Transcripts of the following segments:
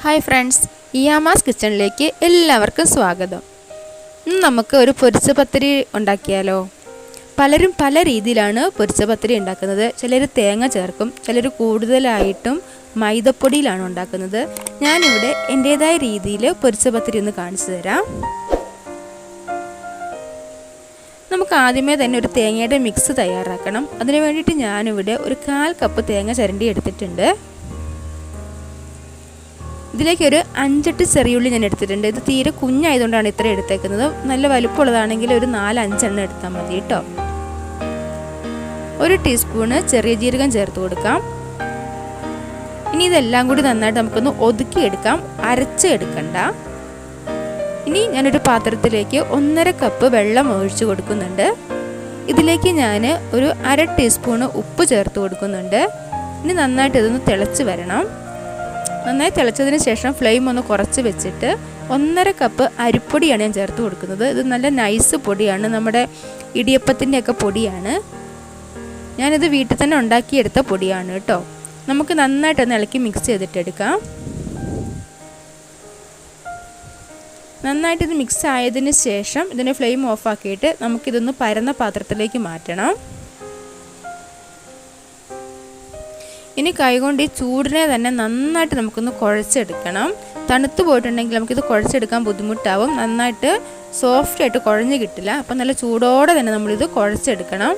Hi friends, ഇയാമാസ് കിച്ചണിലേക്ക് എല്ലാവർക്കും സ്വാഗതം. ഇന്ന് നമുക്ക് ഒരു പൊരിച്ച പത്തിരി ഉണ്ടാക്കിയാലോ? പലരും പല രീതിയിലാണ് പൊരിച്ച പത്തിരി ഉണ്ടാക്കുന്നത്. ചിലർ തേങ്ങ ചേർക്കും, ചിലർ കൂടുതലായിട്ടും മൈദപ്പൊടിയിലാണ് ഉണ്ടാക്കുന്നത്. ഞാനിവിടെ എൻ്റേതായ രീതിയിൽ പൊരിച്ച പത്തിരി ഒന്ന് കാണിച്ചു തരാം. നമുക്ക് ആദ്യമേ തന്നെ ഒരു തേങ്ങയുടെ മിക്സ് തയ്യാറാക്കണം. അതിനു വേണ്ടിയിട്ട് ഞാനിവിടെ ഒരു 1/4 കപ്പ് തേങ്ങ ചിരണ്ടി എടുത്തിട്ടുണ്ട്. ഇതിലേക്ക് ഒരു 5-8 ചെറിയുള്ളി ഞാൻ എടുത്തിട്ടുണ്ട്. ഇത് തീരെ കുഞ്ഞായതുകൊണ്ടാണ് ഇത്ര എടുത്തേക്കുന്നത്. നല്ല വലുപ്പമുള്ളതാണെങ്കിൽ ഒരു 4-5 എണ്ണം എടുത്താൽ മതി കേട്ടോ. 1 ടീസ്പൂണ് ചെറിയ ജീരകം ചേർത്ത് കൊടുക്കാം. ഇനി ഇതെല്ലാം കൂടി നന്നായിട്ട് നമുക്കൊന്ന് ഒതുക്കിയെടുക്കാം, അരച്ച് എടുക്കണ്ട. ഇനി ഞാനൊരു പാത്രത്തിലേക്ക് 1.5 കപ്പ് വെള്ളം ഒഴിച്ച് കൊടുക്കുന്നുണ്ട്. ഇതിലേക്ക് ഞാൻ ഒരു 1/2 ടീസ്പൂണ് ഉപ്പ് ചേർത്ത് കൊടുക്കുന്നുണ്ട്. ഇനി നന്നായിട്ട് ഇതൊന്ന് തിളച്ച് വരണം. നന്നായി തിളച്ചതിന് ശേഷം ഫ്ലെയിം ഒന്ന് കുറച്ച് വെച്ചിട്ട് 1.5 കപ്പ് അരിപ്പൊടിയാണ് ഞാൻ ചേർത്ത് കൊടുക്കുന്നത്. ഇത് നല്ല നൈസ് പൊടിയാണ്, നമ്മുടെ ഇടിയപ്പത്തിൻ്റെയൊക്കെ പൊടിയാണ്. ഞാനിത് വീട്ടിൽ തന്നെ ഉണ്ടാക്കിയെടുത്ത പൊടിയാണ് കേട്ടോ. നമുക്ക് നന്നായിട്ടൊന്ന് ഇളക്കി മിക്സ് ചെയ്തിട്ടെടുക്കാം. നന്നായിട്ടിത് മിക്സ് ആയതിന് ശേഷം ഇതിൻ്റെ ഫ്ലെയിം ഓഫാക്കിയിട്ട് നമുക്കിതൊന്ന് പരന്ന പാത്രത്തിലേക്ക് മാറ്റണം. ഇനി കൈകൊണ്ട് ഈ ചൂടിനെ തന്നെ നന്നായിട്ട് നമുക്കൊന്ന് കുഴച്ചെടുക്കണം. തണുത്ത് പോയിട്ടുണ്ടെങ്കിൽ നമുക്കിത് കുഴച്ചെടുക്കാൻ ബുദ്ധിമുട്ടാവും, നന്നായിട്ട് സോഫ്റ്റായിട്ട് കുഴഞ്ഞ് കിട്ടില്ല. അപ്പം നല്ല ചൂടോടെ തന്നെ നമ്മളിത് കുഴച്ചെടുക്കണം.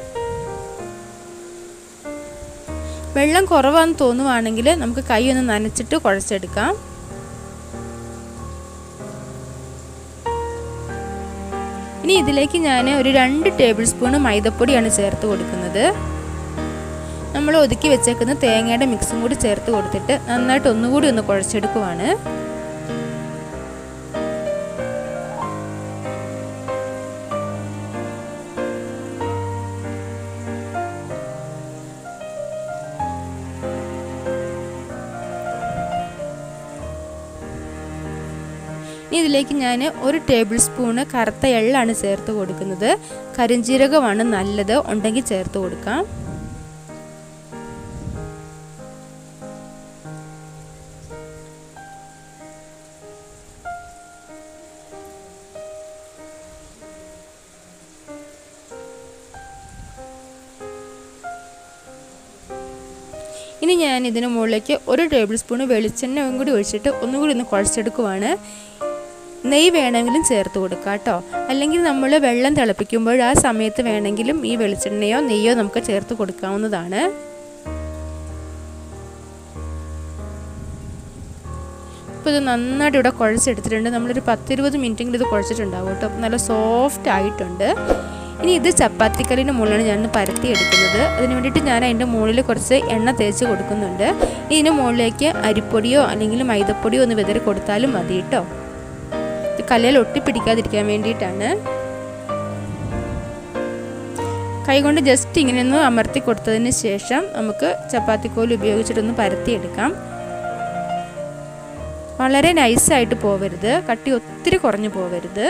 വെള്ളം കുറവാണെന്ന് തോന്നുവാണെങ്കിൽ നമുക്ക് കൈ ഒന്ന് നനച്ചിട്ട് കുഴച്ചെടുക്കാം. ഇനി ഇതിലേക്ക് ഞാൻ ഒരു 2 ടേബിൾ സ്പൂൺ മൈദപ്പൊടിയാണ് ചേർത്ത് കൊടുക്കുന്നത്. നമ്മൾ ഒതുക്കി വെച്ചേക്കുന്ന തേങ്ങയുടെ മിക്സും കൂടി ചേർത്ത് കൊടുത്തിട്ട് നന്നായിട്ട് ഒന്നുകൂടി ഒന്ന് കുഴച്ചെടുക്കുവാണ്. ഇനി ഇതിലേക്ക് ഞാൻ 1 ടേബിൾ സ്പൂണ് കറുത്ത എള്ളാണ് ചേർത്ത് കൊടുക്കുന്നത്. കരിഞ്ജീരകമാണ് നല്ലത്, ഉണ്ടെങ്കിൽ ചേർത്ത് കൊടുക്കാം. ഇനി ഞാൻ ഇതിന് മുകളിലേക്ക് 1 ടേബിൾ സ്പൂൺ വെളിച്ചെണ്ണയും കൂടി ഒഴിച്ചിട്ട് ഒന്നുകൂടി ഒന്ന് കുഴച്ചെടുക്കുവാണ്. നെയ്യ് വേണമെങ്കിലും ചേർത്ത് കൊടുക്കാം കേട്ടോ. അല്ലെങ്കിൽ നമ്മൾ വെള്ളം തിളപ്പിക്കുമ്പോൾ ആ സമയത്ത് വേണമെങ്കിലും ഈ വെളിച്ചെണ്ണയോ നെയ്യോ നമുക്ക് ചേർത്ത് കൊടുക്കാവുന്നതാണ്. ഇപ്പോൾ ഇത് നന്നായിട്ട് ഇവിടെ കുഴച്ചെടുത്തിട്ടുണ്ട്. നമ്മളൊരു 10-20 മിനിറ്റെങ്കിലും ഇത് കുഴച്ചിട്ടുണ്ടാവും കേട്ടോ. നല്ല സോഫ്റ്റ് ആയിട്ടുണ്ട്. ഇനി ഇത് ചപ്പാത്തിക്കല്ലിൻ്റെ മുകളിലാണ് ഞാൻ പരത്തി എടുക്കുന്നത്. അതിന് വേണ്ടിയിട്ട് ഞാൻ അതിൻ്റെ മുകളിൽ കുറച്ച് എണ്ണ തേച്ച് കൊടുക്കുന്നുണ്ട്. ഇതിന് മുകളിലേക്ക് അരിപ്പൊടിയോ അല്ലെങ്കിൽ മൈദപ്പൊടിയോ ഒന്ന് വിതറി കൊടുത്താലും മതി കേട്ടോ. ഇത് കല്ലിൽ ഒട്ടിപ്പിടിക്കാതിരിക്കാൻ വേണ്ടിയിട്ടാണ്. കൈകൊണ്ട് ജസ്റ്റ് ഇങ്ങനെ ഒന്ന് അമർത്തി കൊടുത്തതിന് ശേഷം നമുക്ക് ചപ്പാത്തിക്കോൽ ഉപയോഗിച്ചിട്ടൊന്ന് പരത്തിയെടുക്കാം. വളരെ നൈസായിട്ട് പോവരുത്, കട്ടി ഒത്തിരി കുറഞ്ഞു പോവരുത്.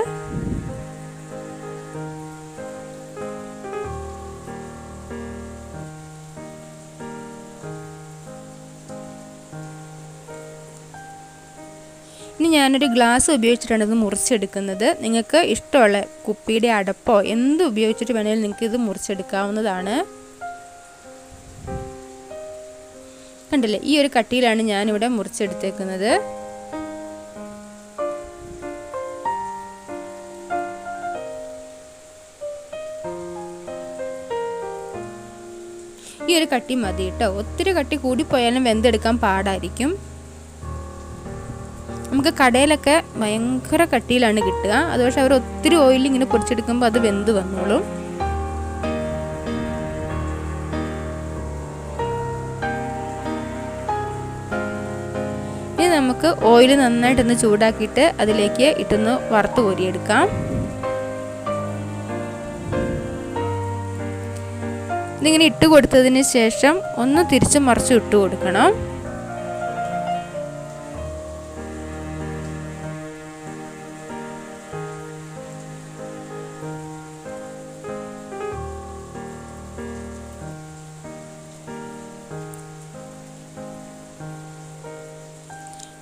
ഇനി ഞാനൊരു ഗ്ലാസ് ഉപയോഗിച്ചിട്ടാണ് ഇത് മുറിച്ചെടുക്കുന്നത്. നിങ്ങൾക്ക് ഇഷ്ടമുള്ള കുപ്പിയുടെ അടപ്പോ എന്ത് ഉപയോഗിച്ചിട്ട് വേണമെങ്കിലും നിങ്ങൾക്ക് ഇത് മുറിച്ചെടുക്കാവുന്നതാണ്. കണ്ടില്ലേ, ഈ ഒരു കട്ടിയിലാണ് ഞാനിവിടെ മുറിച്ചെടുത്തേക്കുന്നത്. ഈ ഒരു കട്ടി മതി കേട്ടോ. ഒത്തിരി കട്ടി കൂടിപ്പോയാലും വെന്തെടുക്കാൻ പാടായിരിക്കും. നമുക്ക് കടയിലൊക്കെ ഭയങ്കര കട്ടിയിലാണ് കിട്ടുക. അത് പക്ഷേ അവർ ഒത്തിരി ഓയിൽ ഇങ്ങനെ പൊരിച്ചെടുക്കുമ്പോൾ അത് വെന്ത് വന്നോളും. ഇനി നമുക്ക് ഓയിൽ നന്നായിട്ടൊന്ന് ചൂടാക്കിയിട്ട് അതിലേക്ക് ഇട്ടൊന്ന് വറുത്ത് കോരിയെടുക്കാം. ഇതിങ്ങനെ ഇട്ട് കൊടുത്തതിന് ശേഷം ഒന്ന് തിരിച്ച് മറിച്ച് ഇട്ട് കൊടുക്കണം.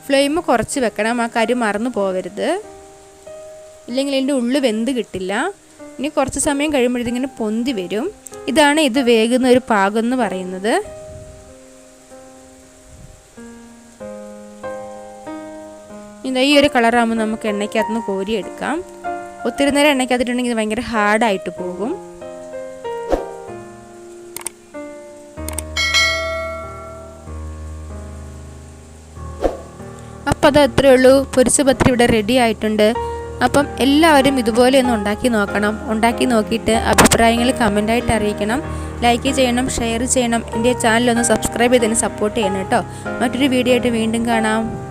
ഫ്ലെയിം കുറച്ച് വെക്കണം, ആ കാര്യം മറന്നു പോകരുത്, ഇല്ലെങ്കിൽ ഇതിൻ്റെ ഉള്ളിൽ വെന്ത് കിട്ടില്ല. ഇനി കുറച്ച് സമയം കഴിയുമ്പോഴത്തേക്കിങ്ങനെ പൊന്തി വരും. ഇതാണ് ഇത് വേകുന്ന ഒരു പാകം എന്ന് പറയുന്നത്. ഈ ഒരു കളറാകുമ്പോൾ നമുക്ക് എണ്ണയ്ക്കകത്തുനിന്ന് കോരിയെടുക്കാം. ഒത്തിരി നേരം എണ്ണയ്ക്കകത്തിട്ടുണ്ടെങ്കിൽ ഇത് ഭയങ്കര ഹാർഡായിട്ട് പോകും. അപ്പം അത് അത്രയേ ഉള്ളൂ. പൊരിച്ച പത്തിരി ഇവിടെ റെഡി ആയിട്ടുണ്ട്. അപ്പം എല്ലാവരും ഇതുപോലെ ഒന്ന് ഉണ്ടാക്കി നോക്കണം. ഉണ്ടാക്കി നോക്കിയിട്ട് അഭിപ്രായങ്ങൾ കമൻ്റായിട്ട് അറിയിക്കണം. ലൈക്ക് ചെയ്യണം, ഷെയർ ചെയ്യണം. എൻ്റെ ചാനലൊന്ന് സബ്സ്ക്രൈബ് ചെയ്തതിന് സപ്പോർട്ട് ചെയ്യണം കേട്ടോ. മറ്റൊരു വീഡിയോ ആയിട്ട് വീണ്ടും കാണാം.